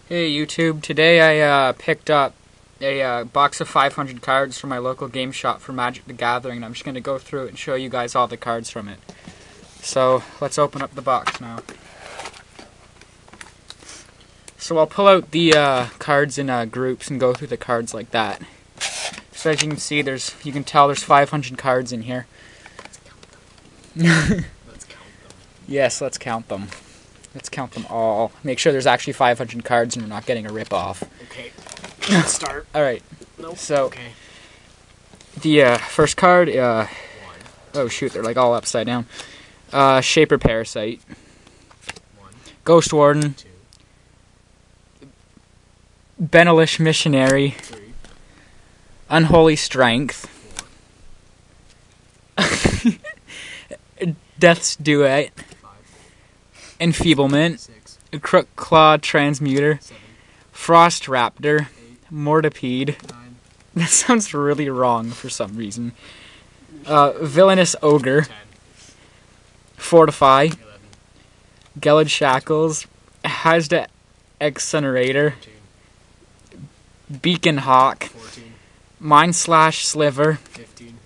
Hey YouTube, today I picked up a box of 500 cards from my local game shop for Magic the Gathering, and I'm just going to go through it and show you guys all the cards from it. So, let's open up the box now. So I'll pull out the cards in groups and go through the cards like that. So as you can see, you can tell there's 500 cards in here. Let's count them. Yes, let's count them. Let's count them all. Make sure there's actually 500 cards and we're not getting a rip-off. Okay. Let's start. Alright. Nope. So, okay. The first card, oh shoot, they're like all upside down. Shaper Parasite. 1, Ghost Warden. 2, Benelish Missionary. 3, Unholy Strength. 4, Death's Duet. 5, Enfeeblement. 6, Crook Claw Transmuter. 7, Frost Raptor. 8, Mortipede. 9, That sounds really wrong for some reason. Villainous Ogre. 10, Fortify. 11, Gelid Shackles. Hazda Exonerator. 13, Beacon Hawk. 14, Mind Slash Sliver. 15,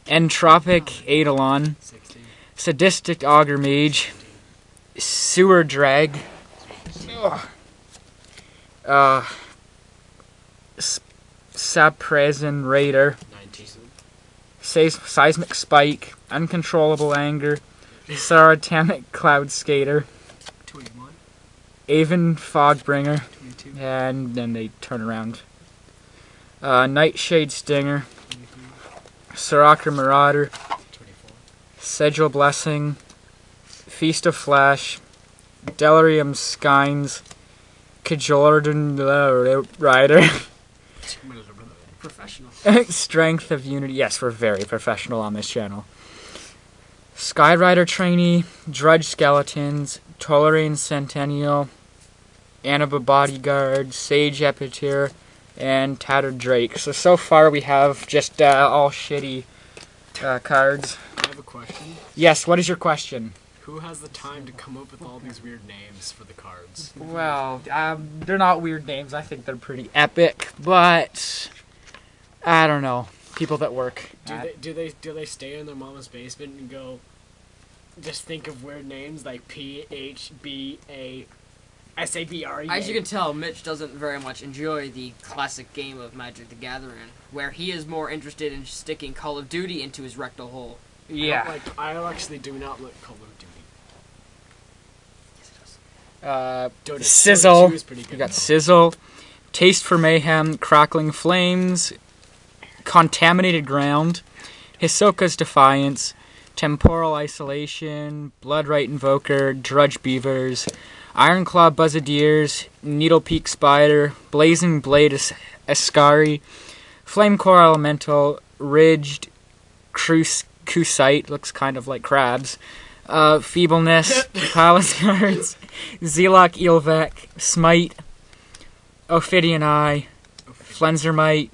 Entropic Eidolon. 16, Sadistic Augur Mage. Sewer Drag. Saprezan Raider. 19, Seismic Spike. Uncontrollable Anger. Saratanic Cloud Skater. 21, Aven Fogbringer. 22, And then they turn around. Nightshade Stinger. 23, Siracher Marauder. 24, Sigil Blessing. Feast of Flash. Delirium Skynes. Kajordan Rider. professional. Strength of Unity. Yes, we're very professional on this channel. Skyrider Trainee. Drudge Skeletons. Tolerane Centennial. Annaba Bodyguard. Sage Epiteer. And Tattered Drake. So far we have just all shitty cards. I have a question. Yes, what is your question? Who has the time to come up with all these weird names for the cards? Well, they're not weird names. I think they're pretty epic, but I don't know. People that work. Do they stay in their mama's basement and go just think of weird names like PHBA SABRE? As you can tell, Mitch doesn't very much enjoy the classic game of Magic the Gathering, where he is more interested in sticking Call of Duty into his rectal hole. Yeah. I actually do not like Call of Duty. Dota Sizzle. 2 is pretty good, You got though. Sizzle. Taste for Mayhem. Crackling Flames. Contaminated Ground. Hisoka's Defiance. Temporal Isolation. Bloodright Invoker. Drudge Beavers. Ironclaw Buzzardiers. Needle Peak Spider. Blazing Blade Ascari. Flamecore Elemental. Ridged Kusite. Looks kind of like crabs. Feebleness. Palace Guards. Zelok Eelvek. Smite. Ophidian Eye. Flenzermite.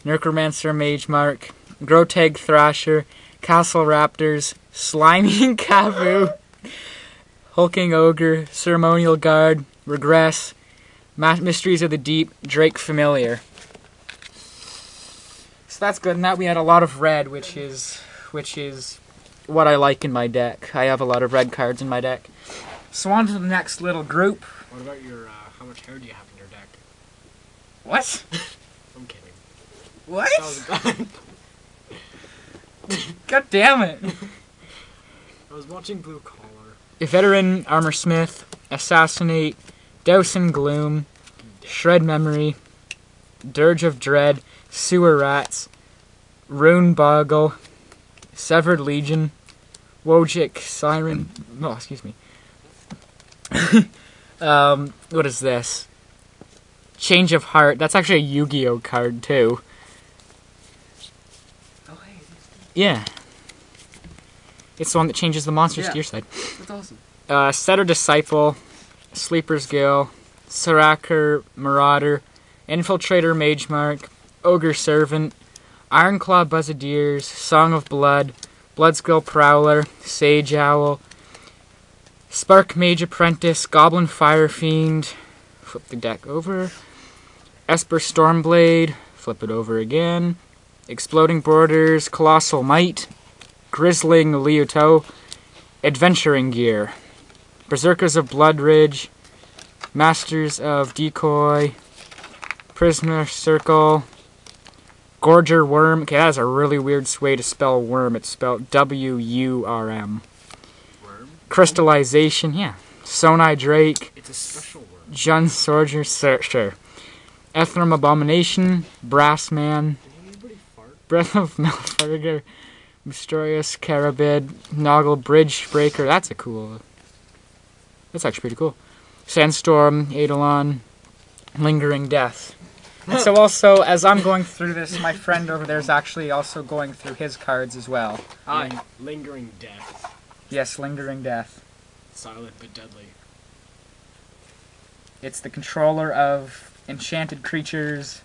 Necromancer Magemark. Groteg Thrasher. Castle Raptors. Slimy Kavu. Hulking Ogre. Ceremonial Guard. Regress. Mysteries of the Deep. Drake Familiar. So that's good. And that we had a lot of red, which is what I like in my deck. I have a lot of red cards in my deck. So on to the next little group. What about your, how much hair do you have in your deck? What? I'm kidding. What? That was bad. God damn it. I was watching Blue Collar. Veteran Armorsmith. Assassinate. Douse and Gloom. Shred Memory. Dirge of Dread. Sewer Rats. Rune Boggle. Severed Legion. Wojcik Siren. Oh, excuse me. What is this? Change of Heart. That's actually a Yu-Gi-Oh card, too. Oh, hey, Yeah. It's the one that changes the monsters Yeah. to your side. that's awesome. Setter Disciple. Sleeper's Gill. Siracher Marauder. Infiltrator Magemark. Ogre Servant. Ironclaw Buzzardiers. Song of Blood. Bloodskill Prowler. Sage Owl. Spark Mage Apprentice. Goblin Fire Fiend. flip the deck over. Esper Stormblade, flip it over again. Exploding Borders, Colossal Might, Grisling Liuto, Adventuring Gear, Berserkers of Bloodridge, Masters of Decoy, Prisoner Circle, Gorger Worm. Okay, that is a really weird way to spell worm. It's spelled W-U-R-M. Worm? Crystallization, yeah. Sonai Drake, It's a special worm. Jun Soldier, sure. Ethereum Abomination, Brassman, Did anybody fart? Breath of Malfurger, Mysterious Carabid, Noggle Bridge Breaker. That's actually pretty cool. Sandstorm, Eidolon, Lingering Death. And so also, as I'm going through this, my friend over there is actually also going through his cards as well. Aye. Lingering death. Yes, Lingering Death. Silent but deadly. It's the controller of enchanted creatures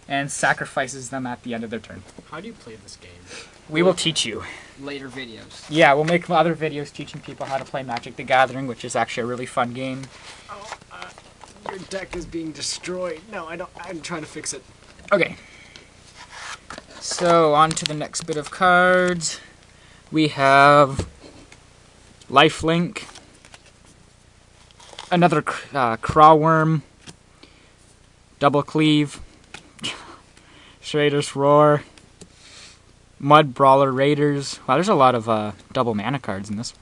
and sacrifices them at the end of their turn. How do you play this game? We will teach you. Later videos. Yeah, we'll make other videos teaching people how to play Magic the Gathering, which is actually a really fun game. Oh, your deck is being destroyed. No, I don't. I'm trying to fix it. Okay. So, on to the next bit of cards. We have Lifelink, another Crawworm, Double Cleave, Schrader's Roar, Mud Brawler Raiders. Wow, there's a lot of double mana cards in this.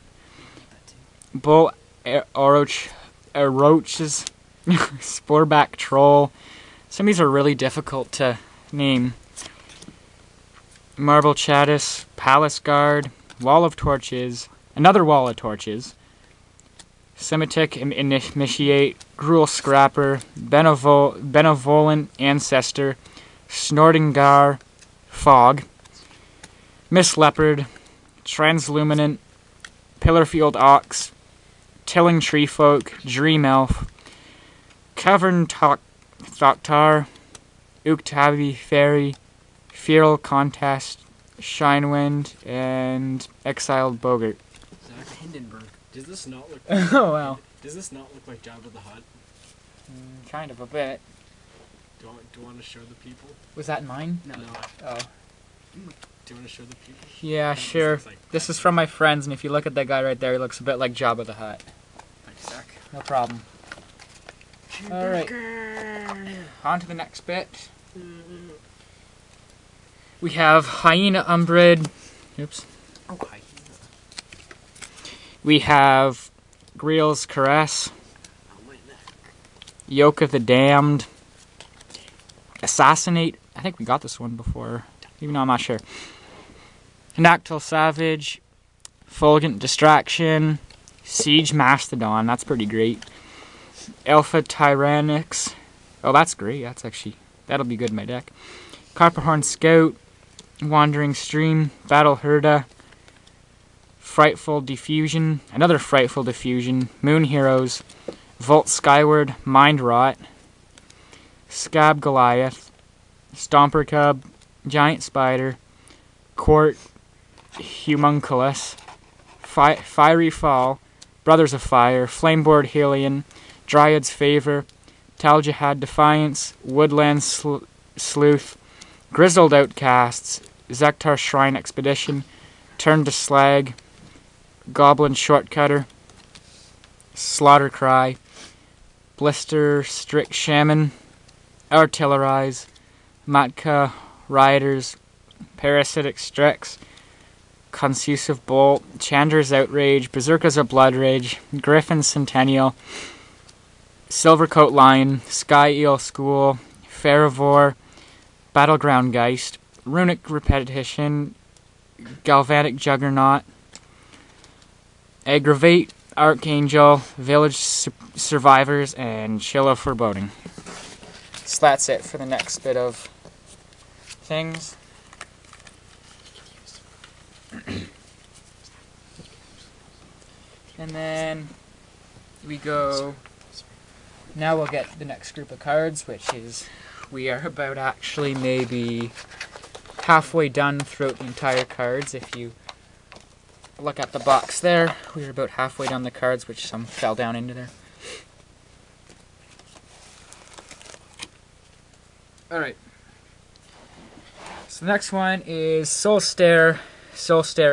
Bull Oroches, Sporeback Troll. Some of these are really difficult to name. Marble Chattis, Palace Guard, Wall of Torches, another Wall of Torches, Semitic Initiate, Gruul Scrapper, Benevolent Ancestor, Snorting Gar, Fog, Miss Leopard, Transluminant, Pillarfield Ox, Tilling Treefolk, Dream Elf, Cavern Thoktar, Uktabi Fairy, Feral Contest, Shinewind, and Exiled Bogart. Zach Hindenburg. Does this not look? Oh, wow. Does this not look like Jabba the Hutt? Kind of a bit. Do you want to show the people? Was that mine? No. Oh. Do you want to show the people? Yeah, This sure. looks like This is from my friends, and if you look at that guy right there, he looks a bit like Jabba the Hutt. Thanks, Zach. No problem. Alright. On to the next bit. We have Hyena Umbrid. Oops. Oh, hi. We have Greel's Caress. Oh, my neck. Yoke of the Damned. Assassinate. I think we got this one before. Even though I'm not sure. Nactyl Savage. Fulgent Distraction. Siege Mastodon. That's pretty great. Alpha Tyrannix. Oh, that's great. That'll be good in my deck. Copperhorn Scout. Wandering Stream. Battle Herda. Frightful Diffusion. Another Frightful Diffusion. Moon Heroes. Volt Skyward. Mind Rot. Scab Goliath. Stomper Cub. Giant Spider. Court. Humunculus. Fiery Fall. Brothers of Fire. Flameboard Helion. Dryad's Favor. Taljahad Defiance. Woodland Sleuth. Grizzled Outcasts. Zektar Shrine Expedition. Turn to Slag. Goblin Shortcutter. Slaughter Cry. Blister Strict Shaman. Artillerize. Matka Riders. Parasitic Strix. Consusive Bolt. Chandra's Outrage. Berserkers of Bloodridge. Griffin Centennial. Silvercoat Lion. Sky Eel School. Faravor. Battleground Geist. Runic Repetition. Galvanic Juggernaut. Aggravate. Archangel. Village Survivors. And Chill of Foreboding. So that's it for the next bit of things. And then we go. Now we'll get the next group of cards, which is we are about actually maybe halfway done throughout the entire cards. If you look at the box there, we are about halfway down the cards, which some fell down into there. Alright. So the next one is Solstair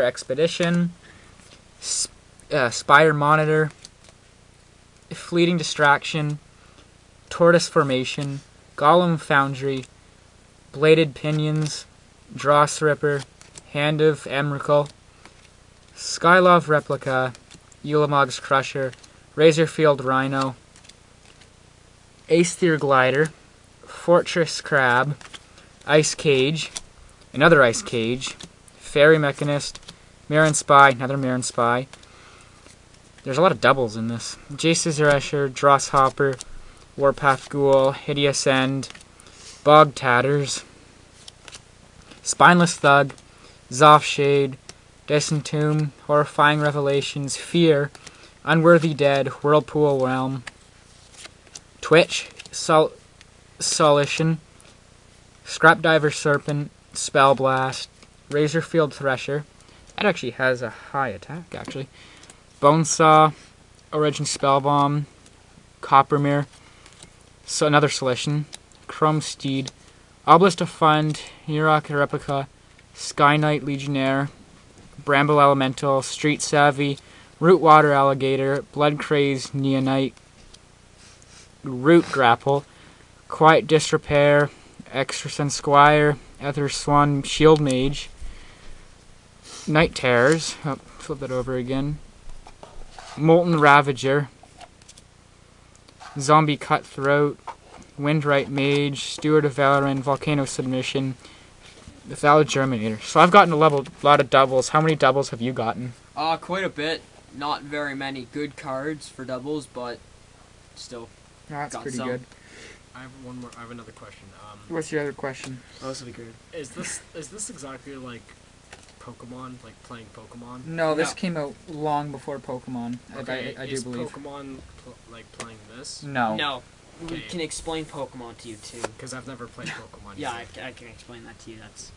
Expedition, Spire Monitor, Fleeting Distraction, Tortoise Formation, Golem Foundry, Bladed Pinions, Dross Ripper, Hand of Emrakul, Skylov Replica, Ulamog's Crusher, Razorfield Rhino, Aether Glider, Fortress Crab, Ice Cage, another Ice Cage, Fairy Mechanist, Mirren Spy, another Mirren Spy. There's a lot of doubles in this. Jace's Escher, Dross Hopper, Warpath Ghoul, Hideous End, Bog Tatters, Spineless Thug, Zoff Shade, Disentomb, Horrifying Revelations, Fear, Unworthy Dead, Whirlpool Realm, Twitch, Solution, Scrapdiver Serpent, Spellblast, Razorfield Thresher. That actually has a high attack, actually. Bonesaw, Origin Spellbomb, Coppermere, so another Solution, Chrome Steed, Obelisk of Fund, Urok Replica, Sky Knight Legionnaire, Bramble Elemental, Street Savvy, Rootwater Alligator, Blood Crazed Neonite, Root Grapple, Quiet Disrepair, Extrasend Squire, Ether Swan, Shield Mage, Night Terrors, flip that over again, Molten Ravager, Zombie Cutthroat, Windwright Mage, Steward of Valoran, Volcano Submission, the Valid Germinator. So I've gotten a lot of doubles. How many doubles have you gotten? Quite a bit. Not very many good cards for doubles, but still. That's got pretty some. good. I have one more. I have another question. What's your other question? Oh, this will be good. Is this exactly like Pokemon, like playing Pokemon? No, this No. came out long before Pokemon. Okay, I do is believe. Pokemon like playing this? No. No. We Okay. can explain Pokemon to you, too. Because I've never played Pokemon. Yeah, either. I can explain that to you. That's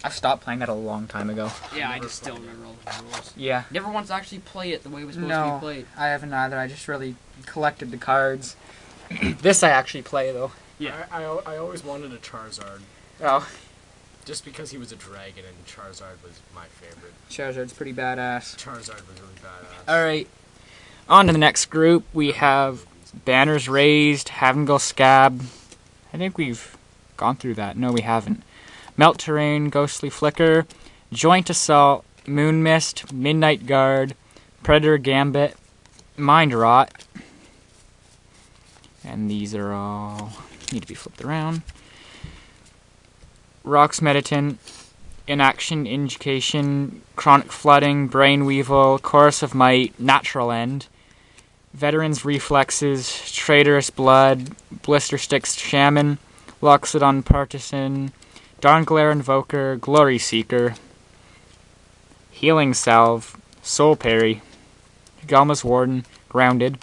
I've stopped playing that a long time ago. Yeah, I never just still played it. remember all the rules. Yeah. Never once actually play it the way it was supposed to No, be played. I haven't either. I just really collected the cards. This I actually play, though. Yeah. I always wanted a Charizard. Oh, Just because he was a dragon and Charizard was my favorite. Charizard's pretty badass. Charizard was really badass. Alright, on to the next group. We have Banners Raised, Havengal Scab. I think we've gone through that. No, we haven't. Melt Terrain, Ghostly Flicker, Joint Assault, Moon Mist, Midnight Guard, Predator Gambit, Mind Rot. And these are all need to be flipped around. Rocks Meditant, Inaction, Injunction, Chronic Flooding, Brain Weevil, Chorus of Might, Natural End, Veterans Reflexes, Traitorous Blood, Blister Sticks Shaman, Loxodon Partisan, Dawnglare Invoker, Glory Seeker, Healing Salve, Soul Parry, Galma's Warden, Grounded,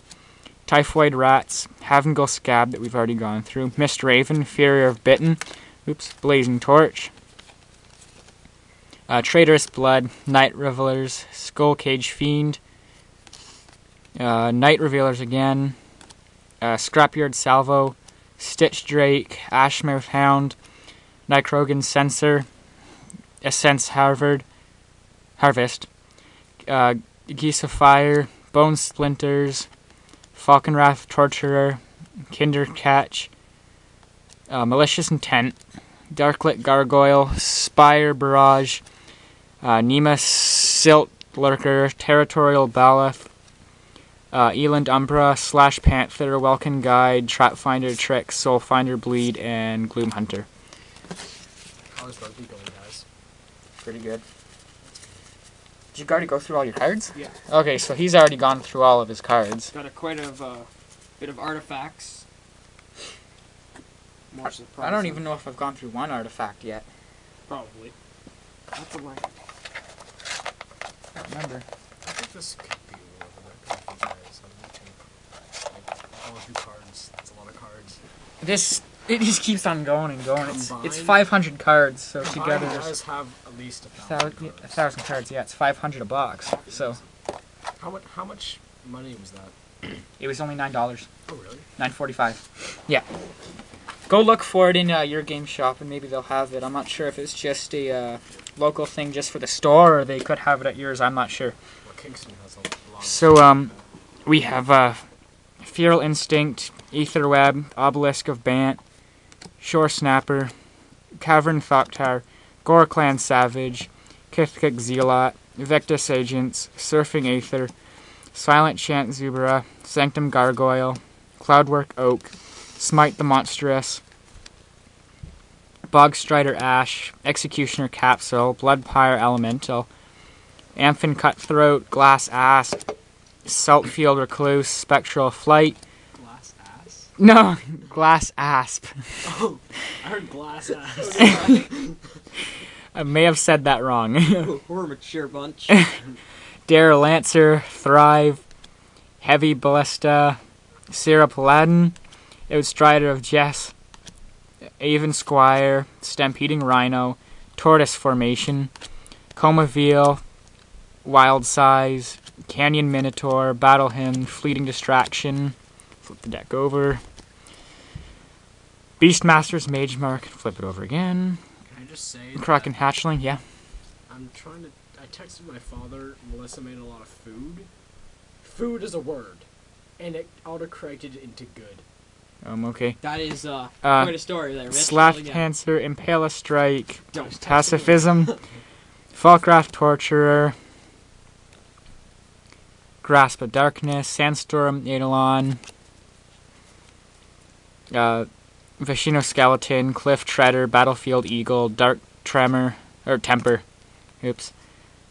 Typhoid Rats, Havengal Scab that we've already gone through, Mist Raven, Fury of Bitten, Blazing Torch, Traitorous Blood, Night Revelers, Skull Cage Fiend, Night Revealers again, Scrapyard Salvo, Stitch Drake, Ashmouth Hound, Nicrogan Censor, Essence Harvest, Geese of Fire, Bone Splinters, Falconwrath Torturer, Kinder Catch, Malicious Intent, Darklit Gargoyle, Spire Barrage, Nema Silt Lurker, Territorial Baleth, Eland Umbra, Slash Panther, Welkin Guide, Trapfinder Trick, Soulfinder Bleed, and Gloom Hunter. How's rugby going, guys? Pretty good. Did you already go through all your cards? Yeah. Okay, so he's already gone through all of his cards. Got quite a bit of artifacts. More surprising. I don't even know if I've gone through one artifact yet. Probably. That's a line. I don't remember. I think this could be one of the could be guys. I'm going through cards. That's a lot of cards. It just keeps on going and going. It's Combined? 500 cards, so Combined, together you there's guys have at least 1,000 cards. 1,000 cards. Yeah, it's 500 a box. So How much money was that? it was only $9, Oh, really? $9.45. Yeah. Go look for it in your game shop, and maybe they'll have it. I'm not sure if it's just a local thing just for the store, or they could have it at yours. I'm not sure. Well, Kingston has a lot. So, we have Feral Instinct, Aetherweb, Obelisk of Bant, Shore Snapper, Cavern Thoktar, Gorclan Savage, Kithkik Zealot, Victus Agents, Surfing Aether, Silent Chant Zubara, Sanctum Gargoyle, Cloudwork Oak, Smite the Monstrous, Bogstrider Ash, Executioner Capsule, Bloodpire Elemental, Amphin Cutthroat, Glass Asp, Saltfield Recluse, Spectral Flight. Glass ass? No, Glass Asp. Oh, I heard glass ass. I may have said that wrong. We're a mature bunch. Dare Lancer, Thrive, Heavy Ballista, Sierra Paladin, Outstrider of Jess, Avon Squire, Stampeding Rhino, Tortoise Formation, Coma Veal, Wild Size, Canyon Minotaur, Battle Hymn, Fleeting Distraction, flip the deck over, Beastmaster's Mage Mark, flip it over again, Can I just say Kraken that Hatchling, yeah. I'm trying to... I texted my father, Melissa made a lot of food. Food is a word. And it auto-corrected it into good. Okay. That is quite a story there, Mitch. Slash Yeah. Cancer, Impala Strike, Don't Pacifism, Falkraft Torturer, Grasp of Darkness, Sandstorm, Eidolon, Vashino Skeleton, Cliff Treader, Battlefield Eagle, Dark Tremor, or Temper, oops,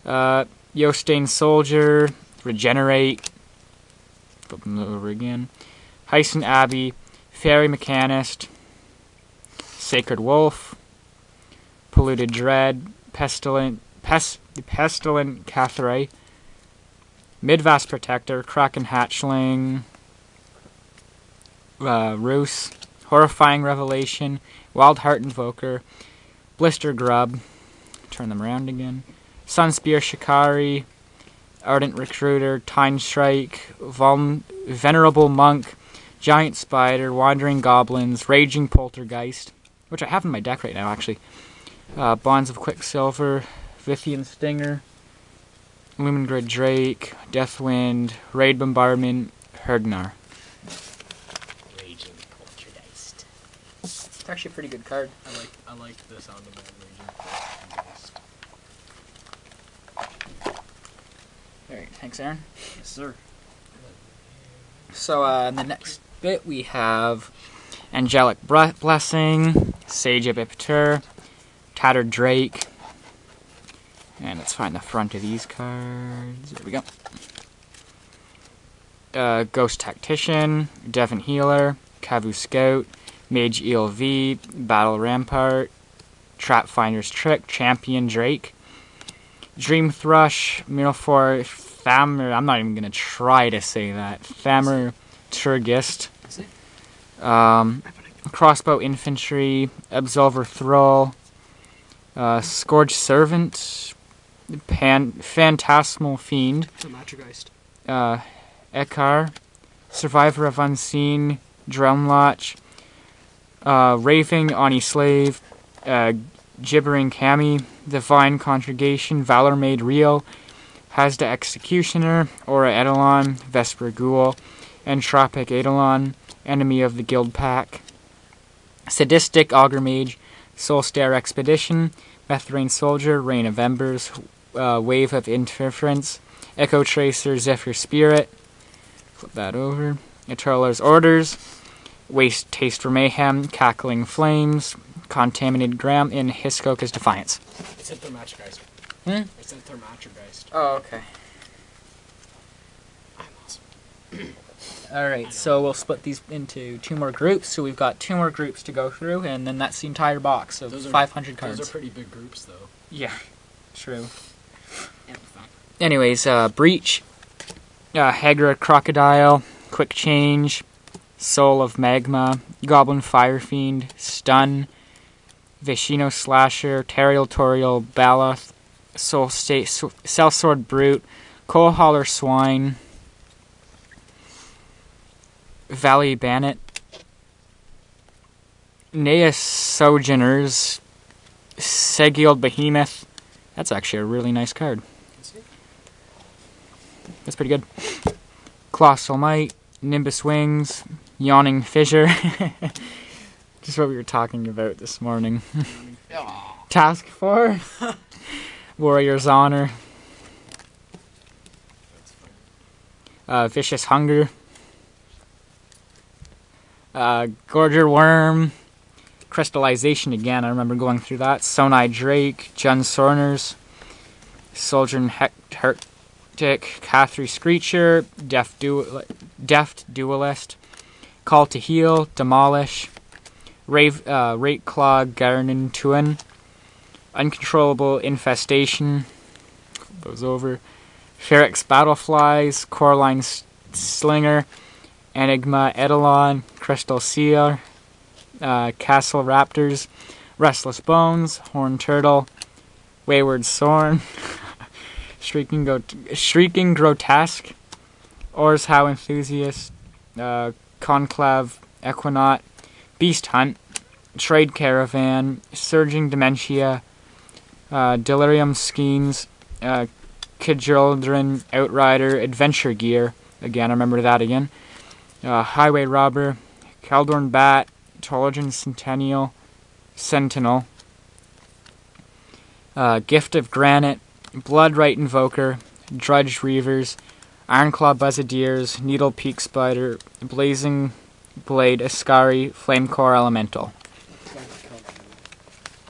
Yostain Soldier, Regenerate, flip them over again, Hyson Abbey, Fairy Mechanist, Sacred Wolf, Polluted Dread, Pestilent Cathray, Midvast Protector, Kraken Hatchling, Roos, Horrifying Revelation, Wild Heart Invoker, Blister Grub, turn them around again, Sunspear Shikari, Ardent Recruiter, Time Strike, Venerable Monk, Giant Spider, Wandering Goblins, Raging Poltergeist, which I have in my deck right now, actually. Bonds of Quicksilver, Vithian Stinger, Lumengrid Drake, Deathwind, Raid Bombardment, Herdnar. Raging Poltergeist. It's actually a pretty good card. I like the sound of that Raging Poltergeist. Alright, thanks, Aaron. Yes, sir. So, in the next bit, we have Angelic Blessing, Sage of Iptur, Tattered Drake, and let's find the front of these cards. There we go. Ghost Tactician, Devon Healer, Kavu Scout, Mage ELV, Battle Rampart, Trap Finder's Trick, Champion Drake, Dream Thrush, Minofor Thammer, I'm not even going to try to say that, Thammer Turgist, Crossbow Infantry, Absolver Thrall, Scourge Servant, Phantasmal Fiend, Matrogeist. Ekar, Survivor of Unseen, Drumlotch, Raving Ani Slave, Gibbering Kami, Divine Conjugation, Valor Made Real, Hazda Executioner, Aura Eidolon, Vesper Ghoul, Entropic Eidolon, Enemy of the Guild Pack, Sadistic Augur Mage, Soulstare Expedition, Methrain Soldier, Rain of Embers, Wave of Interference, Echo Tracer, Zephyr Spirit, flip that over, Eternal's Orders, Waste Taste for Mayhem, Cackling Flames, Contaminated Gram, and Hiskoka's Defiance. It said Thermatrogeist. Hmm? It said Thermatrogeist. Oh, okay. I'm awesome. Alright, so we'll split these into two more groups. So we've got two more groups to go through, and then that's the entire box of 500 cards. Those are pretty big groups, though. Yeah, true. Yeah, fine. Anyways, Breach, Hegra Crocodile, Quick Change, Soul of Magma, Goblin Firefiend, Stun, Vishino Slasher, Territorial Baloth, Sellsword Brute, Coalhauler Swine, Valley Bannet, Nea Sojourners, Segild Behemoth. That's actually a really nice card. That's pretty good. Colossal Might, Nimbus Wings, Yawning Fissure. Just what we were talking about this morning. Task Force, Warrior's Honor, Vicious Hunger, Gorger Worm, Crystallization again, I remember going through that. Sonai Drake, Jun Sorners, Soldrin Hectic, Cathry Screecher, Deft Duelist, Call to Heal, Demolish, Rate Claw, Garnin Tuin, Uncontrollable Infestation, goes over, Ferex Battleflies, Coraline Slinger, Enigma Eidolon, Crystal Seal, Castle Raptors, Restless Bones, Horn Turtle, Wayward Sorn, Shrieking Grotesque, Orshow Enthusiast, Conclave Equinaut, Beast Hunt, Trade Caravan, Surging Dementia, Delirium Schemes, Kajaldrin Outrider, Adventure Gear, again, I remember that again, Highway Robber, Kaldorn Bat, Tologen Sentinel, Gift of Granite, Bloodright Invoker, Drudge Reavers, Ironclaw Buzzardiers, Needle Peak Spider, Blazing Blade Ascari, Flamecore Elemental.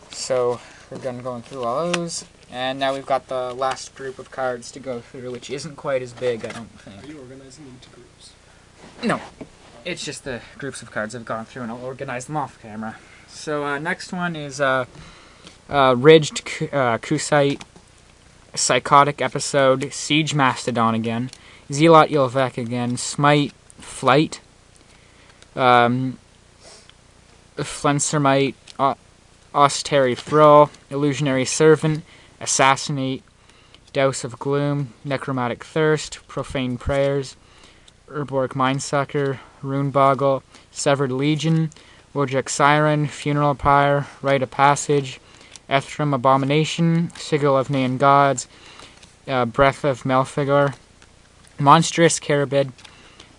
So we're done going through all those, and now we've got the last group of cards to go through, which isn't quite as big, I don't think. Are you organizing them into groups? No, it's just the groups of cards I've gone through, and I'll organize them off camera. So next one is Ridged Kusite, Psychotic Episode, Siege Mastodon again, Zealot Ylvek again, Smite Flight, Flensermite, Austeri Thrall, Illusionary Servant, Assassinate, Douse of Gloom, Necromantic Thirst, Profane Prayers, Urborg Mindsucker, Runeboggle, Severed Legion, Wojek Siren, Funeral Pyre, Rite of Passage, Etherim Abomination, Sigil of Neon Gods, Breath of Melfigor, Monstrous Carabid,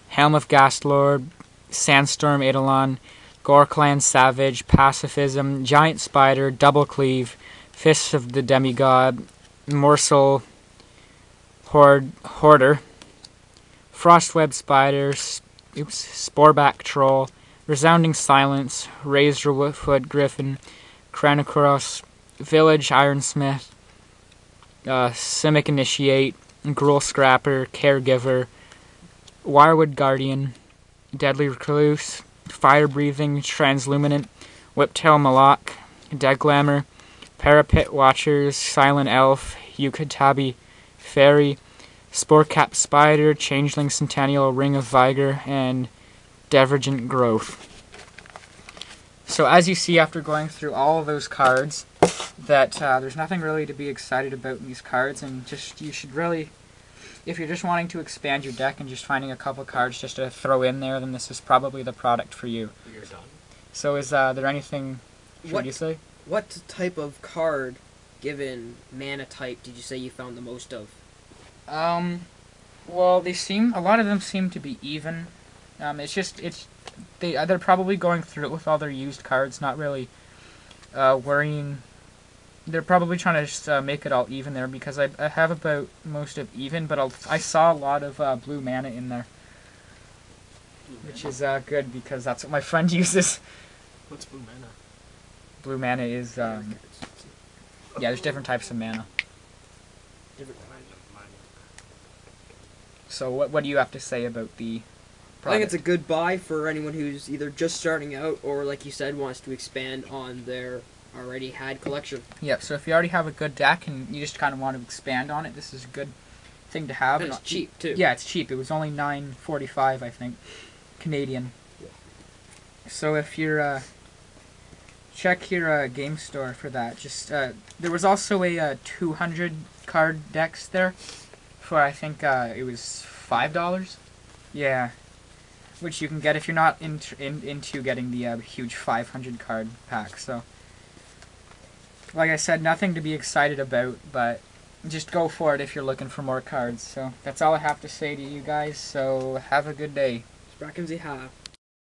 Helm of Gastlord, Sandstorm Eidolon, Gorklan Savage, Pacifism, Giant Spider, Double Cleave, Fists of the Demigod, Morsel Hoarder, Frostweb Spider, Sporeback Troll, Resounding Silence, Razorfoot Griffin, Kranokoros, Village Ironsmith, Simic Initiate, Gruul Scrapper, Caregiver, Wirewood Guardian, Deadly Recluse, Fire Breathing, Transluminant, Whiptail Malak, Deadglamor, Parapet Watchers, Silent Elf, Yukatabi Fairy, Sporecap Spider, Changeling Centennial, Ring of Vigor, and Divergent Growth. So as you see after going through all of those cards, that there's nothing really to be excited about in these cards, and just you should really, if you're just wanting to expand your deck and just finding a couple cards just to throw in there, then this is probably the product for you. You're done. So is there anything should you say? What type of card, given mana type, did you say you found the most of? Well, a lot of them seem to be even. They're probably going through it with all their used cards, not really worrying. They're probably trying to just make it all even there, because I have about most of even, but I saw a lot of blue mana in there, which is good because that's what my friend uses. What's blue mana? Blue mana is yeah, there's different types of mana. Different kinds of mana. So what do you have to say about the product? I think it's a good buy for anyone who's either just starting out or, like you said, wants to expand on their already had collection. Yeah, so if you already have a good deck and you just kind of want to expand on it, this is a good thing to have. And it's cheap, too. Yeah, it's cheap. It was only $9.45, I think, Canadian. Yeah. So if you're check your game store for that. Just there was also a 200 card decks there for I think it was $5. Yeah. which you can get if you're not into getting the huge 500 card pack. So, like I said, nothing to be excited about, but just go for it if you're looking for more cards. So that's all I have to say to you guys. So have a good day. Sprachen Sie ha.